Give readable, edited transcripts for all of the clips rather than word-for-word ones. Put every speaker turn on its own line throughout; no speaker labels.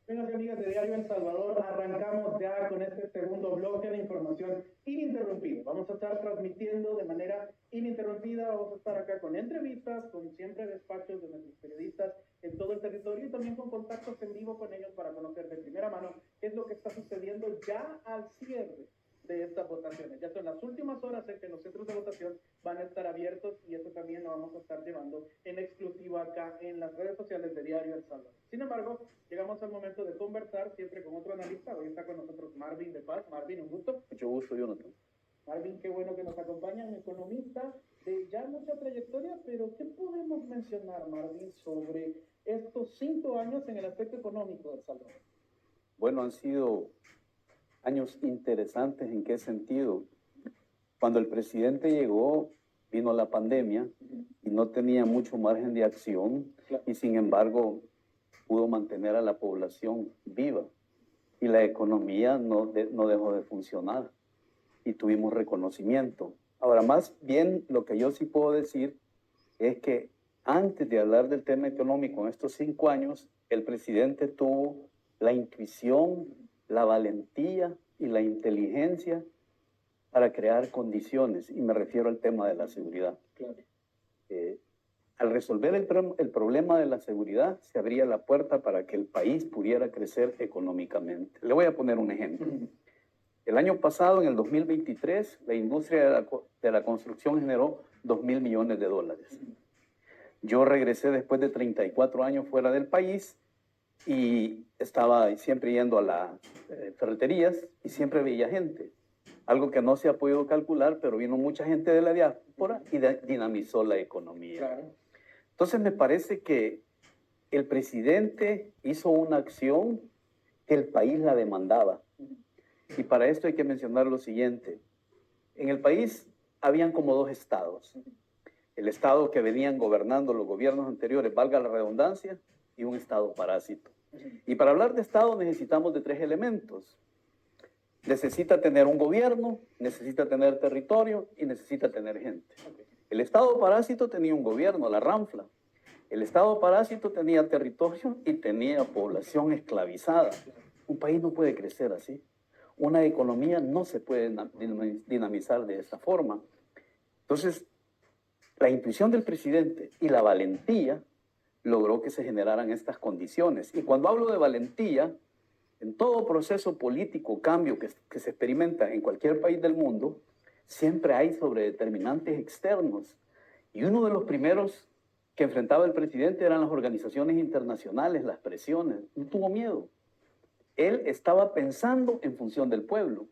Amigas y amigas de Diario El Salvador, arrancamos ya con este segundo bloque de información ininterrumpida. Vamos a estar transmitiendo de manera ininterrumpida, vamos a estar acá con entrevistas, con siempre despachos de nuestros periodistas en todo el territorio y también con contactos en vivo con ellos para conocer de primera mano qué es lo que está sucediendo ya al cierre de estas votaciones. Ya son las últimas horas en que los centros de votación van a estar abiertos y eso también lo vamos a estar llevando en exclusiva acá en las redes sociales de Diario El Salvador. Sin embargo, llegamos al momento de conversar siempre con otro analista. Hoy está con nosotros Marvin de Paz. Marvin, un gusto.
Mucho gusto, Jonathan.
Marvin, qué bueno que nos acompaña, un economista de ya mucha trayectoria, pero ¿qué podemos mencionar, Marvin, sobre estos 5 años en el aspecto económico de El Salvador?
Bueno, han sido años interesantes. ¿En qué sentido? Cuando el presidente llegó, vino la pandemia y no tenía mucho margen de acción y sin embargo pudo mantener a la población viva y la economía no dejó de funcionar y tuvimos reconocimiento. Ahora, más bien lo que yo sí puedo decir es que antes de hablar del tema económico en estos 5 años, el presidente tuvo la intuición, la valentía y la inteligencia para crear condiciones, y me refiero al tema de la seguridad.
Claro.
Al resolver el problema de la seguridad, se abría la puerta para que el país pudiera crecer económicamente. Le voy a poner un ejemplo. El año pasado, en el 2023, la industria de la construcción generó $2,000 millones. Yo regresé después de 34 años fuera del país y estaba siempre yendo a las ferreterías y siempre veía gente. Algo que no se ha podido calcular, pero vino mucha gente de la diáspora y dinamizó la economía.
Claro.
Entonces me parece que el presidente hizo una acción que el país la demandaba. Y para esto hay que mencionar lo siguiente. En el país habían como 2 estados. El estado que venían gobernando los gobiernos anteriores, valga la redundancia, y un estado parásito. Y para hablar de estado necesitamos de 3 elementos. Necesita tener un gobierno, necesita tener territorio y necesita tener gente. El estado parásito tenía un gobierno, la RANFLA. El estado parásito tenía territorio y tenía población esclavizada. Un país no puede crecer así. Una economía no se puede dinamizar de esta forma. Entonces, la intuición del presidente y la valentía logró que se generaran estas condiciones. Y cuando hablo de valentía, en todo proceso político, cambio que se experimenta en cualquier país del mundo, siempre hay sobredeterminantes externos. Y uno de los primeros que enfrentaba el presidente eran las organizaciones internacionales, las presiones. No tuvo miedo. Él estaba pensando en función del pueblo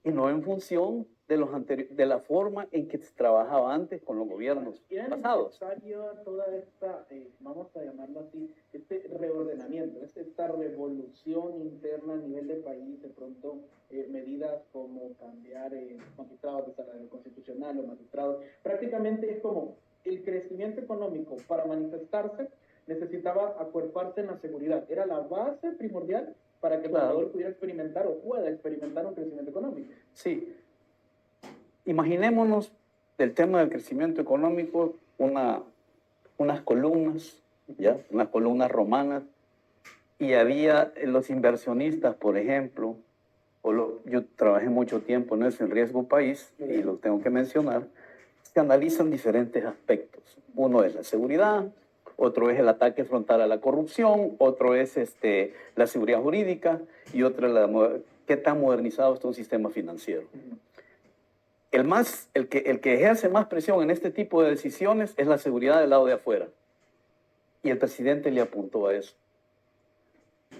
y no en función de la forma en que se trabajaba antes con los gobiernos pasados.
Era necesario toda esta, vamos a llamarlo así, este reordenamiento, esta revolución interna a nivel de país, de pronto medidas como cambiar magistrados de salario constitucional o magistrados, prácticamente es como el crecimiento económico para manifestarse necesitaba acuerparse en la seguridad, era la base primordial para que el Salvador pudiera experimentar o pueda experimentar un crecimiento económico.
Sí. Imaginémonos del tema del crecimiento económico unas columnas, ¿ya? Unas columnas romanas, y había los inversionistas, por ejemplo, yo trabajé mucho tiempo en eso, en Riesgo País, y lo tengo que mencionar, se analizan diferentes aspectos. Uno es la seguridad, otro es el ataque frontal a la corrupción, otro es la seguridad jurídica y otro es qué tan modernizado está un sistema financiero. El que ejerce más presión en este tipo de decisiones es la seguridad del lado de afuera. Y el presidente le apuntó a eso.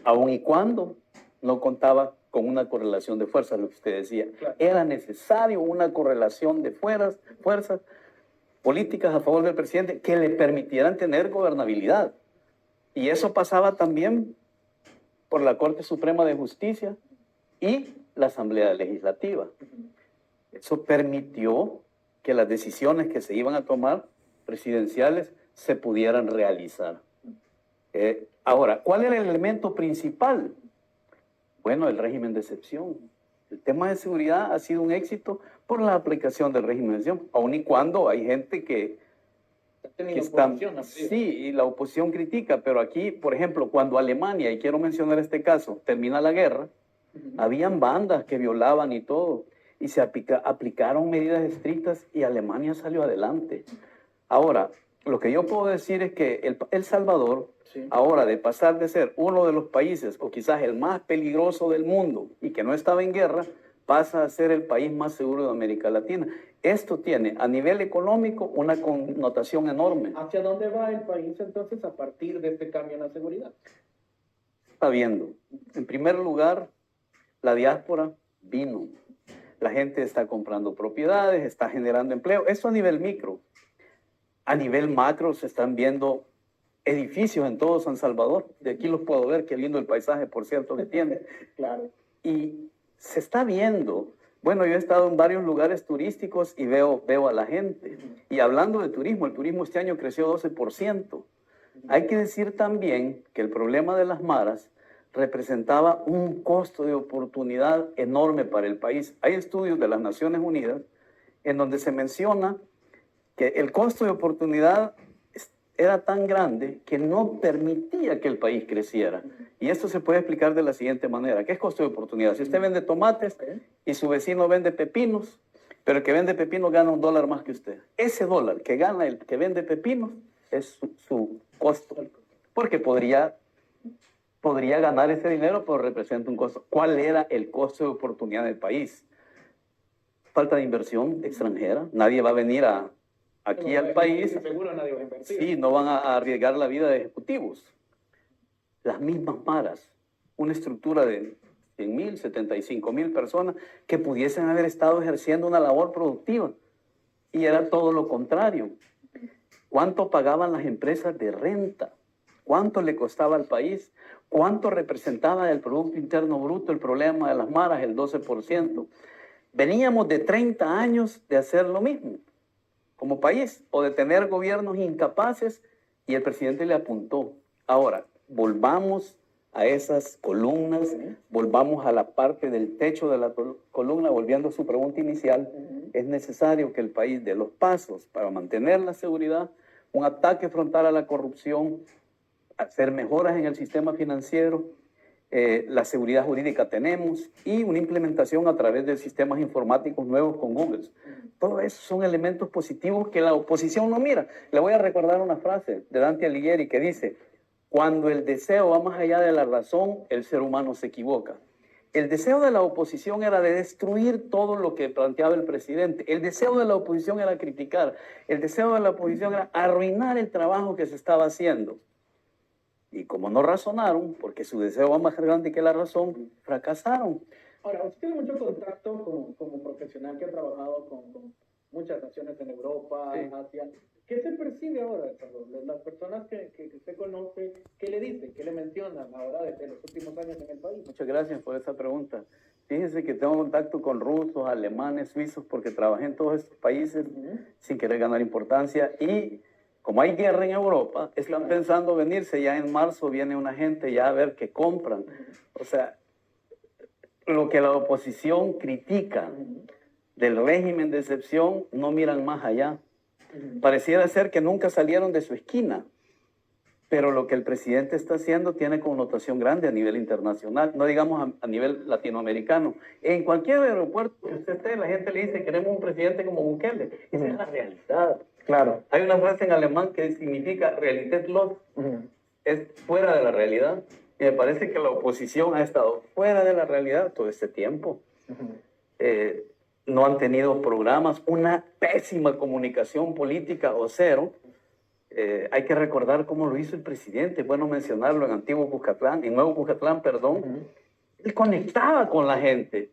Aun y cuando no contaba con una correlación de fuerzas, lo que usted decía.
Claro.
Era necesario una correlación de fuerzas políticas a favor del presidente que le permitieran tener gobernabilidad. Y eso pasaba también por la Corte Suprema de Justicia y la Asamblea Legislativa. Eso permitió que las decisiones que se iban a tomar presidenciales se pudieran realizar. Ahora, ¿cuál era el elemento principal? Bueno, el régimen de excepción. El tema de seguridad ha sido un éxito por la aplicación del régimen de excepción, aun y cuando hay gente que Sí, y la oposición critica, pero aquí, por ejemplo, cuando Alemania, y quiero mencionar este caso, termina la guerra, habían bandas que violaban y todo, y se aplicaron medidas estrictas y Alemania salió adelante. Ahora, lo que yo puedo decir es que El Salvador, ahora de pasar de ser uno de los países, o quizás el más peligroso del mundo, y que no estaba en guerra, pasa a ser el país más seguro de América Latina. Esto tiene a nivel económico una connotación enorme.
¿Hacia dónde va el país entonces a partir de este cambio en la seguridad?
Está viendo. En primer lugar, la diáspora vino. La gente está comprando propiedades, está generando empleo. Eso a nivel micro. A nivel macro se están viendo edificios en todo San Salvador. De aquí los puedo ver, qué lindo el paisaje, por cierto, que tiene.
Claro.
Y se está viendo. Bueno, yo he estado en varios lugares turísticos y veo a la gente. Y hablando de turismo, el turismo este año creció 12%. Hay que decir también que el problema de las maras representaba un costo de oportunidad enorme para el país. Hay estudios de las Naciones Unidas en donde se menciona que el costo de oportunidad era tan grande que no permitía que el país creciera. Y esto se puede explicar de la siguiente manera. ¿Qué es costo de oportunidad? Si usted vende tomates y su vecino vende pepinos, pero el que vende pepinos gana $1 más que usted. Ese dólar que gana el que vende pepinos es su costo. Porque podría ganar ese dinero, pero representa un costo. ¿Cuál era el costo de oportunidad del país? Falta de inversión extranjera. Nadie va a venir aquí al país.
Seguro nadie va a invertir.
Sí, no van a arriesgar la vida de ejecutivos. Las mismas maras, una estructura de 100,000, 75,000 personas que pudiesen haber estado ejerciendo una labor productiva. Y era todo lo contrario. ¿Cuánto pagaban las empresas de renta? ¿Cuánto le costaba al país? ¿Cuánto representaba el Producto Interno Bruto el problema de las maras? El 12%. Veníamos de 30 años de hacer lo mismo como país, o de tener gobiernos incapaces, y el presidente le apuntó. Ahora, volvamos a esas columnas, volvamos a la parte del techo de la columna, volviendo a su pregunta inicial. Es necesario que el país dé los pasos para mantener la seguridad, un ataque frontal a la corrupción, hacer mejoras en el sistema financiero, la seguridad jurídica tenemos, y una implementación a través de sistemas informáticos nuevos con Google. Todo eso son elementos positivos que la oposición no mira. Le voy a recordar una frase de Dante Alighieri que dice: cuando el deseo va más allá de la razón, el ser humano se equivoca. El deseo de la oposición era de destruir todo lo que planteaba el presidente. El deseo de la oposición era criticar. El deseo de la oposición era arruinar el trabajo que se estaba haciendo. Y como no razonaron, porque su deseo va más grande que la razón, fracasaron.
Ahora, usted tiene mucho contacto como profesional que ha trabajado con muchas naciones en Europa,
Sí.
Asia. ¿Qué se percibe ahora, Carlos? Las personas que usted conoce, ¿qué le dicen? ¿Qué le mencionan ahora de los últimos años en el país?
Muchas gracias por esa pregunta. Fíjese que tengo contacto con rusos, alemanes, suizos, porque trabajé en todos estos países sin querer ganar importancia. Y como hay guerra en Europa, están pensando venirse. Ya en marzo viene una gente ya a ver qué compran. O sea, lo que la oposición critica del régimen de excepción, no miran más allá. Pareciera ser que nunca salieron de su esquina. Pero lo que el presidente está haciendo tiene connotación grande a nivel internacional, no digamos a nivel latinoamericano. En cualquier aeropuerto que usted esté, la gente le dice: queremos un presidente como Bukele. Esa es la realidad.
Claro.
Hay una frase en alemán que significa Realität los, es fuera de la realidad. Y me parece que la oposición ha estado fuera de la realidad todo este tiempo. No han tenido programas, una pésima comunicación política o cero. Hay que recordar cómo lo hizo el presidente. Es bueno mencionarlo en Nuevo Cuscatlán, perdón. Él conectaba con la gente,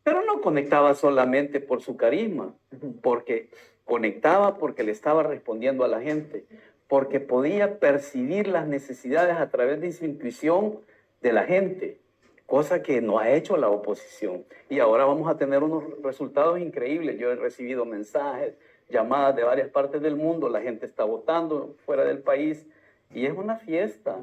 pero no conectaba solamente por su carisma, porque conectaba porque le estaba respondiendo a la gente, porque podía percibir las necesidades a través de su intuición de la gente, cosa que no ha hecho la oposición. Y ahora vamos a tener unos resultados increíbles. Yo he recibido mensajes, llamadas de varias partes del mundo, la gente está votando fuera del país y es una fiesta.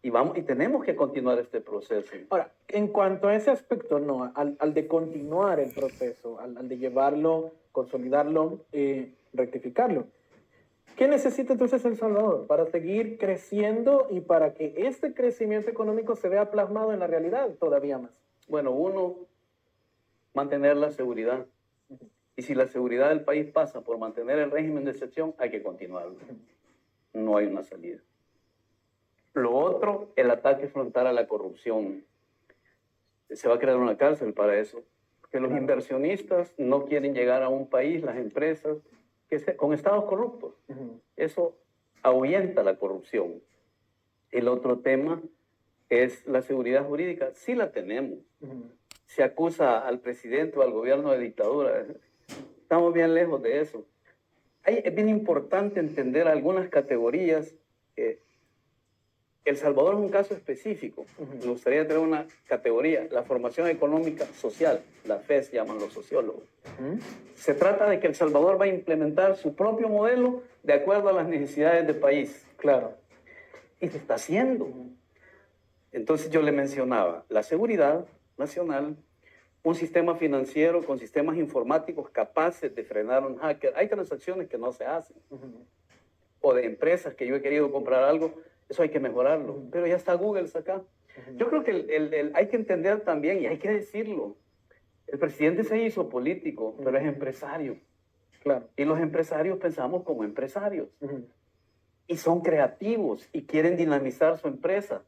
Y tenemos que continuar este proceso.
Ahora, en cuanto a ese aspecto, no, al de continuar el proceso, al de llevarlo, consolidarlo, rectificarlo,
¿Qué necesita entonces El Salvador para seguir creciendo y para que este crecimiento económico se vea plasmado en la realidad todavía más?
Bueno, uno, mantener la seguridad. Y si la seguridad del país pasa por mantener el régimen de excepción, hay que continuarlo. No hay una salida. Lo otro, el ataque frontal a la corrupción. Se va a crear una cárcel para eso. Porque los inversionistas no quieren llegar a un país, las empresas, con estados corruptos. Eso ahuyenta la corrupción. El otro tema es la seguridad jurídica. Sí la tenemos. Se acusa al presidente o al gobierno de dictadura. Estamos bien lejos de eso. Es bien importante entender algunas categorías. El Salvador es un caso específico. Me gustaría tener una categoría, la formación económica social, la FES llaman los sociólogos. Se trata de que El Salvador va a implementar su propio modelo de acuerdo a las necesidades del país.
Claro.
Y se está haciendo. Entonces yo le mencionaba la seguridad nacional, un sistema financiero con sistemas informáticos capaces de frenar a un hacker. Hay transacciones que no se hacen. O de empresas que yo he querido comprar algo, eso hay que mejorarlo. Pero ya está Google acá. Yo creo que hay que entender también, y hay que decirlo, el presidente se hizo político, pero es empresario.
Claro.
Y los empresarios pensamos como empresarios. Y son creativos y quieren dinamizar su empresa.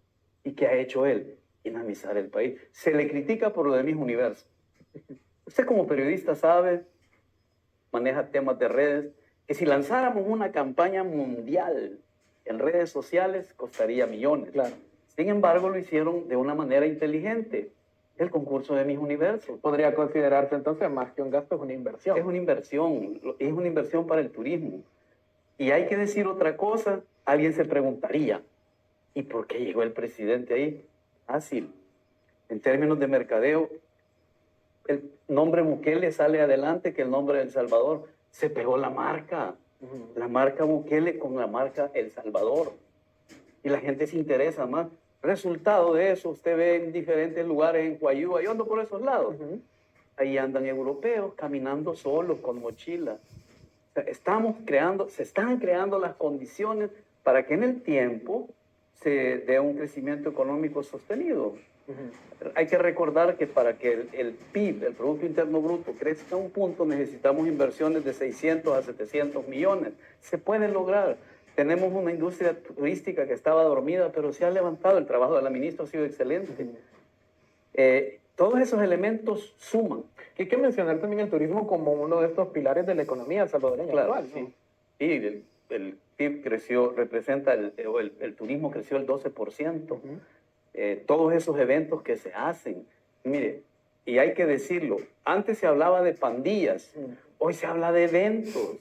¿Y qué ha hecho él? Dinamizar el país. Se le critica por lo de Miss Universo. Usted como periodista sabe, maneja temas de redes, que si lanzáramos una campaña mundial en redes sociales costaría millones.
Claro.
Sin embargo, lo hicieron de una manera inteligente. El concurso de Miss Universo.
Podría considerarse entonces más que un gasto, es una inversión.
Es una inversión para el turismo. Y hay que decir otra cosa, alguien se preguntaría, ¿y por qué llegó el presidente ahí? Fácil. En términos de mercadeo, el nombre Bukele sale adelante que el nombre de El Salvador. Se pegó la marca. La marca Bukele con la marca El Salvador. Y la gente se interesa más. Resultado de eso, usted ve en diferentes lugares en Guayúa, yo ando por esos lados. Ahí andan europeos caminando solos con mochila. O sea, se están creando las condiciones para que en el tiempo se dé un crecimiento económico sostenido. Hay que recordar que para que el PIB, el Producto Interno Bruto, crezca a un punto necesitamos inversiones de 600 a 700 millones. Se puede lograr. Tenemos una industria turística que estaba dormida, pero se ha levantado. El trabajo de la ministra ha sido excelente. Todos esos elementos suman.
Hay que mencionar también el turismo como uno de estos pilares de la economía salvadoreña
Claro,
actual, ¿no?
Sí. Y el PIB creció, el turismo creció el 12%. Todos esos eventos que se hacen, mire, y hay que decirlo, antes se hablaba de pandillas, hoy se habla de eventos.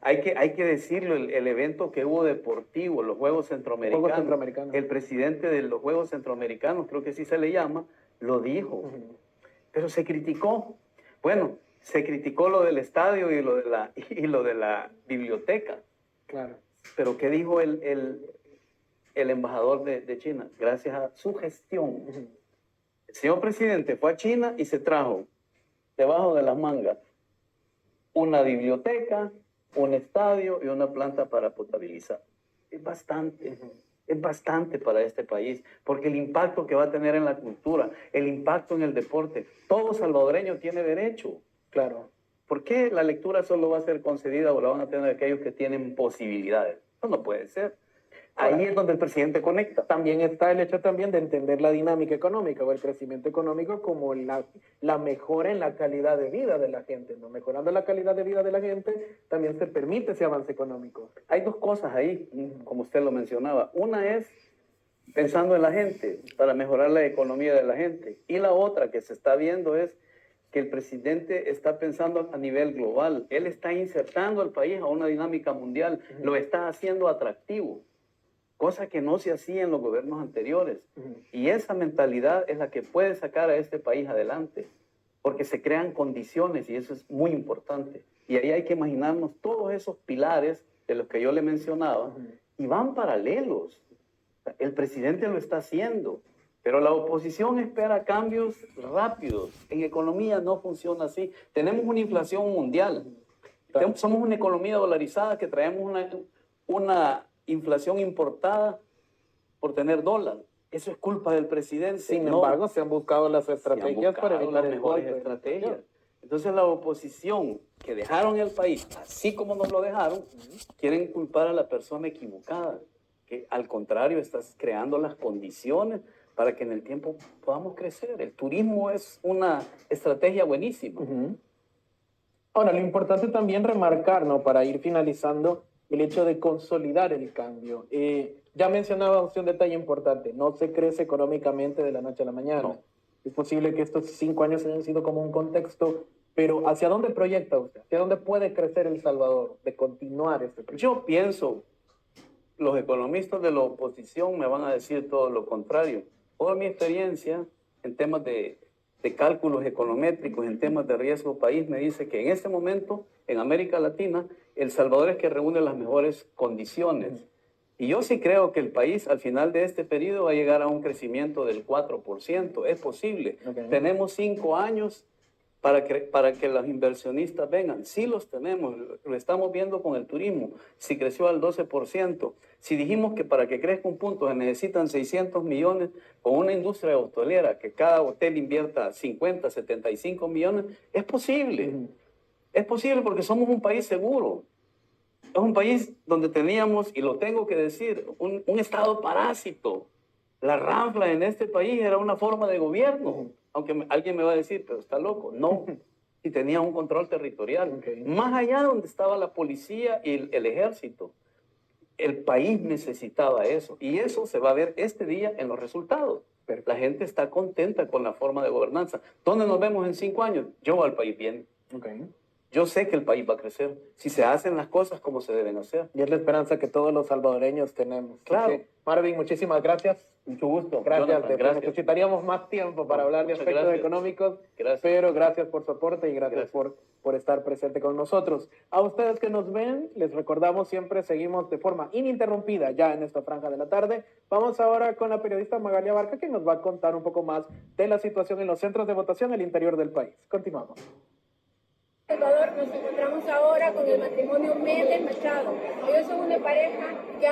Hay que decirlo, el evento que hubo deportivo, los Juegos Centroamericanos. El presidente de los Juegos Centroamericanos, creo que sí se le llama, lo dijo. Pero se criticó. Bueno, se criticó lo del estadio y lo de la biblioteca.
Claro.
Pero ¿qué dijo el embajador de China? Gracias a su gestión. El señor presidente fue a China y se trajo debajo de las mangas una biblioteca, un estadio y una planta para potabilizar. Es bastante para este país, porque el impacto que va a tener en la cultura, el impacto en el deporte, todo salvadoreño tiene derecho.
Claro.
¿Por qué la lectura solo va a ser concedida o la van a tener aquellos que tienen posibilidades? Eso no puede ser. Ahí es donde el presidente conecta.
También está el hecho también de entender la dinámica económica o el crecimiento económico como la mejora en la calidad de vida de la gente, ¿no? Mejorando la calidad de vida de la gente, también se permite ese avance económico.
Hay dos cosas ahí, como usted lo mencionaba. Una es pensando en la gente, para mejorar la economía de la gente. Y la otra que se está viendo es que el presidente está pensando a nivel global. Él está insertando al país a una dinámica mundial, lo está haciendo atractivo, cosa que no se hacía en los gobiernos anteriores. Y esa mentalidad es la que puede sacar a este país adelante, porque se crean condiciones y eso es muy importante. Y ahí hay que imaginarnos todos esos pilares de los que yo le mencionaba y van paralelos. El presidente lo está haciendo, pero la oposición espera cambios rápidos. En economía no funciona así. Tenemos una inflación mundial.
Claro.
Somos una economía dolarizada que traemos una inflación importada por tener dólar. Eso es culpa del presidente.
Sin
No,
embargo, se han buscado las
se han
estrategias para
buscado
evitar
las
el
mejores
golpe.
estrategias. Entonces la oposición que dejaron el país así como nos lo dejaron, quieren culpar a la persona equivocada, que al contrario estás creando las condiciones para que en el tiempo podamos crecer. El turismo es una estrategia buenísima.
Ujú. Ahora, lo importante también remarcar, ¿no? Para ir finalizando, el hecho de consolidar el cambio. Ya mencionaba usted un detalle importante, no se crece económicamente de la noche a la mañana.
No.
Es posible que estos 5 años hayan sido como un contexto, pero ¿hacia dónde proyecta usted? ¿Hacia dónde puede crecer El Salvador de continuar este proyecto?
Yo pienso, los economistas de la oposición me van a decir todo lo contrario. Toda mi experiencia en temas de cálculos econométricos, en temas de riesgo país, me dice que en este momento, en América Latina, El Salvador es que reúne las mejores condiciones. Y yo sí creo que el país al final de este periodo va a llegar a un crecimiento del 4%. Es posible.
Okay.
Tenemos 5 años para que los inversionistas vengan. Sí los tenemos, lo estamos viendo con el turismo. Si creció al 12%, si dijimos que para que crezca un punto se necesitan 600 millones, con una industria hotelera que cada hotel invierta 50, 75 millones, es posible. Es posible porque somos un país seguro. Es un país donde teníamos, y lo tengo que decir, un Estado parásito. La ranfla en este país era una forma de gobierno. Aunque alguien me va a decir, pero está loco. No, y tenía un control territorial.
Okay.
Más allá de donde estaba la policía y el ejército. El país necesitaba eso. Y eso se va a ver este día en los resultados. La gente está contenta con la forma de gobernanza. ¿Dónde nos vemos en 5 años? Yo voy al país bien.
Okay.
Yo sé que el país va a crecer si se hacen las cosas como se deben hacer.
Y es la esperanza que todos los salvadoreños tenemos.
Claro.
Marvin, muchísimas gracias.
Mucho gusto.
Gracias.
Jonathan, gracias.
Necesitaríamos más tiempo para hablar de
Muchas
aspectos
gracias.
económicos,
Gracias.
pero gracias por su aporte y gracias. Por estar presente con nosotros. A ustedes que nos ven, les recordamos siempre, seguimos de forma ininterrumpida ya en esta franja de la tarde. Vamos ahora con la periodista Magalia Barca, que nos va a contar un poco más de la situación en los centros de votación al interior del país. Continuamos.
Salvador, nos encontramos ahora con el matrimonio Méndez Machado. Ellos son una pareja que